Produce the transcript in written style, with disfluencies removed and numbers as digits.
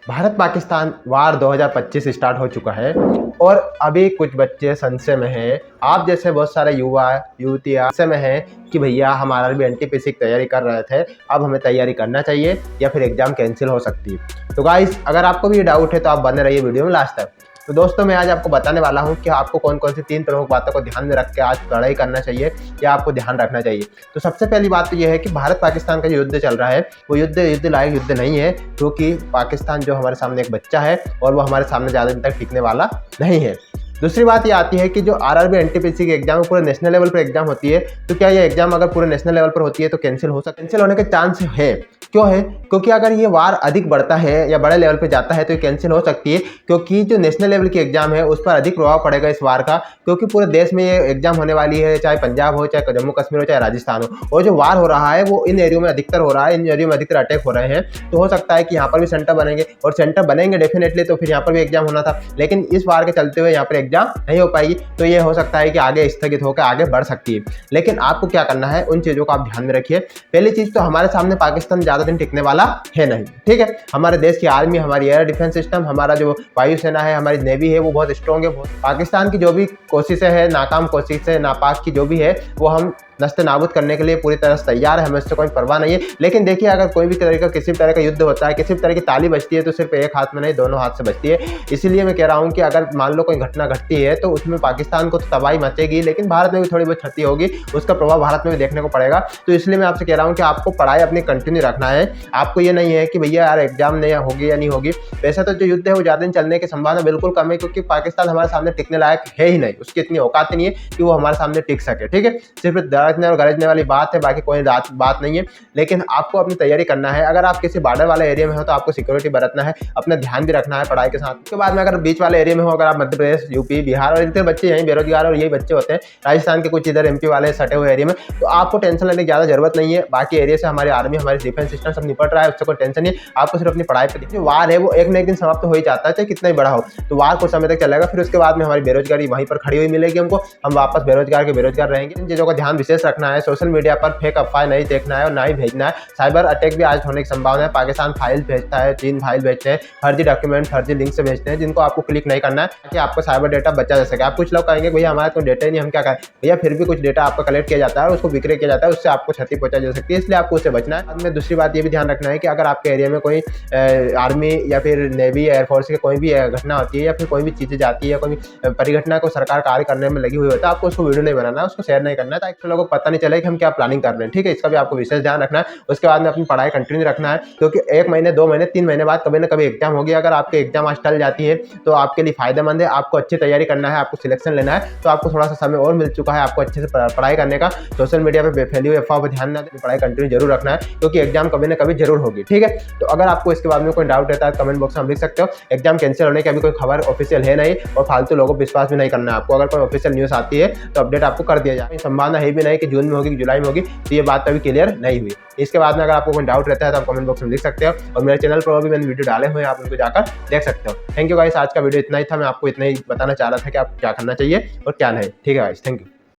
भारत पाकिस्तान वार 2025 start हो चुका है और अभी कुछ बच्चे संशय में हैं। आप जैसे बहुत सारे युवा युवतियाँ संशय में हैं कि भैया हमारा भी एनटीपीसी की तैयारी कर रहे थे, अब हमें तैयारी करना चाहिए या फिर एग्जाम कैंसिल हो सकती है। तो गाइस, अगर आपको भी ये डाउट है तो आप बने रहिए वीडियो में लास्ट तक। तो दोस्तों, मैं आज आपको बताने वाला हूं कि आपको कौन कौन सी 3 प्रमुख बातों को ध्यान में रख के आज पढ़ाई करना चाहिए या आपको ध्यान रखना चाहिए। तो सबसे पहली बात तो यह है कि भारत पाकिस्तान का जो युद्ध चल रहा है वो युद्ध लायक युद्ध नहीं है, क्योंकि पाकिस्तान जो हमारे सामने एक बच्चा है और वो हमारे सामने ज़्यादा दिन तक टिकने वाला नहीं है। दूसरी बात ये आती है कि जो आरआरबी एनटीपीसी की एग्जाम पूरे नेशनल लेवल पर एग्जाम होती है, तो क्या ये एग्जाम अगर पूरे नेशनल लेवल पर होती है तो कैंसिल होने के चांस है। क्यों है? क्योंकि अगर ये वार अधिक बढ़ता है या बड़े लेवल पे जाता है तो ये कैंसिल हो सकती है, क्योंकि जो नेशनल लेवल की एग्जाम है उस पर अधिक प्रभाव पड़ेगा इस वार का, क्योंकि पूरे देश में ये एग्जाम होने वाली है, चाहे पंजाब हो, चाहे जम्मू कश्मीर हो, चाहे राजस्थान हो। और जो वार हो रहा है वो इन एरियो में अधिकतर हो रहा है, इन एरियो में अधिकतर अटैक हो रहे हैं। तो हो सकता है कि यहाँ पर भी सेंटर बनेंगे, और सेंटर बनेंगे डेफिनेटली, तो फिर यहाँ पर भी एग्जाम होना था, लेकिन इस वार के चलते हुए यहाँ पर एग्जाम नहीं हो पाएगी। तो ये हो सकता है कि आगे स्थगित होकर आगे बढ़ सकती है। लेकिन आपको क्या करना है, उन चीज़ों को आप ध्यान में रखिए। पहली चीज़ तो हमारे सामने पाकिस्तान ज़्यादा दिन टिकने वाला है नहीं, ठीक है। हमारे देश की आर्मी, हमारी एयर डिफेंस सिस्टम, हमारा जो वायुसेना है, हमारी नेवी है, वो बहुत स्ट्रॉन्ग है। पाकिस्तान की जो भी कोशिशें हैं, नाकाम कोशिशें, नापाक की जो भी है, वो हम नस्ते नाबूद करने के लिए पूरी तरह से तैयार है, हमें इससे कोई परवाह नहीं है। लेकिन देखिए, अगर कोई भी किसी भी तरह का युद्ध होता है, किसी भी तरह की ताली बजती है, तो सिर्फ एक हाथ में नहीं, दोनों हाथ से बजती है। इसीलिए मैं कह रहा हूँ कि अगर मान लो कोई घटना घटती है तो उसमें पाकिस्तान को तो तबाही मचेगी, लेकिन भारत में भी थोड़ी बहुत क्षति होगी, उसका प्रभाव भारत में भी देखने को पड़ेगा। तो इसलिए मैं आपसे कह रहा हूँ कि आपको पढ़ाई अपनी कंटिन्यू रखना है। आपको ये नहीं है कि भैया यार एग्जाम नहीं होगी या नहीं होगी। वैसे तो जो युद्ध है वो ज़्यादा दिन चलने की संभावना बिल्कुल कम है, क्योंकि पाकिस्तान हमारे सामने टिकने लायक है ही नहीं, उसकी इतनी औकात नहीं है कि वो हमारे सामने टिक सके, ठीक है। सिर्फ दरजने और गरजने वाली बात है, बाकी कोई बात नहीं है। लेकिन आपको अपनी तैयारी करना है। अगर आप किसी बॉर्डर वाले एरिया में हो तो आपको सिक्योरिटी बरतना है, अपना ध्यान भी रखना है पढ़ाई के साथ। उसके बाद में अगर बीच वाले एरिया में हो, अगर आप मध्य प्रदेश, यूपी, बिहार, और इतने बच्चे यहीं बेरोजगार और यही बच्चे होते हैं, राजस्थान के कुछ इधर एमपी वाले सटे हुए एरिया में, तो आपको टेंशन लेने की ज़्यादा जरूरत नहीं है। बाकी एरिया से हमारी आर्मी, हमारी डिफेंस सिस्टम सब निपट रहा है, उससे कोई टेंशन नहीं। आपको सिर्फ अपनी पढ़ाई पर देखिए। वार है वो एक न एक दिन समाप्त हो ही जाता है, चाहे कितना ही बड़ा हो। तो वार कुछ समय तक चलेगा, फिर उसके बाद में हमारी बेरोजगारी वहीं पर खड़ी हुई मिलेगी हमको, हम वापस बेरोजगार के बेरोजगार रहेंगे। इन चीज़ों का ध्यान विशेष रखना है। सोशल मीडिया पर फेक अफवाह नहीं देखना है और ना ही भेजना है। साइबर अटैक भी आज होने की संभावना है। पाकिस्तान फाइल भेजता है, चीन फाइल भेजते हैं, फर्जी डॉक्यूमेंट, फर्जी लिंक से भेजते हैं, जिनको आपको क्लिक नहीं करना है, ताकि आपको साइबर डेटा बचा जा सके। आप कुछ लोग कहेंगे भैया हमारा तो डेटा ही नहीं, हम क्या करें? भैया फिर भी कुछ डेटा आपका कलेक्ट किया जाता है और उसको विक्रय किया जाता है, उससे आपको क्षति पहुंचाई जा सकती है, इसलिए आपको उससे बचना है। बाद में दूसरी बात ये भी ध्यान रखना है कि अगर आपके एरिया में कोई आर्मी या फिर नेवी, एयरफोर्स की कोई भी घटना होती है या फिर कोई भी चीज़ें जाती है या कोई परिघटना को सरकार कार्य करने में लगी हुई होता है, आपको उसको वीडियो नहीं बनाना है, उसको शेयर नहीं करना है, ताकि लोगों को पता नहीं चले कि हम क्या प्लानिंग कर रहे हैं, ठीक है। इसका भी आपको विशेष ध्यान रखना है। उसके बाद में अपनी पढ़ाई कंटिन्यू रखना है, क्योंकि 1 महीने, 2 महीने, 3 महीने बाद कभी ना कभी एग्जाम होगी। अगर आपके एग्जाम आज टल जाती है तो आपके लिए फायदेमंद है। आपको अच्छी तैयारी करना है, आपको सिलेक्शन लेना है, तो आपको थोड़ा सा समय और मिल चुका है आपको अच्छे से पढ़ाई करने का। सोशल मीडिया पे बेफैली हुई अफवाह पर ध्यान ना दें, पढ़ाई कंटिन्यू जरूर रखना है, क्योंकि एग्जाम कभी ना कभी जरूर होगी, ठीक है। तो अगर आपको इसके बारे में कोई डाउट रहता है कमेंट बॉक्स में आप लिख सकते हो। एग्जाम कैंसिल होने की अभी कोई खबर ऑफिशियल है नहीं, और फालतू लोगों पर विश्वास भी नहीं करना है आपको। अगर कोई ऑफिशियल न्यूज़ आती है तो अपडेट आपको कर दिया जाए। संभावना है भी नहीं कि जून में होगी कि जुलाई में होगी, तो ये बात अभी क्लियर नहीं हुई। इसके बाद में अगर आपको कोई डाउट रहता है तो आप कमेंट बॉक्स में लिख सकते हो, और मेरे चैनल पर भी मैंने वीडियो डाले हुए हैं, आप उनको जाकर देख सकते हो। थैंक यू गाइस, आज का वीडियो इतना ही था। मैं आपको इतना ही बताना चाह रहा था कि आप क्या करना चाहिए और क्या नहीं, ठीक है गाइस, थैंक यू।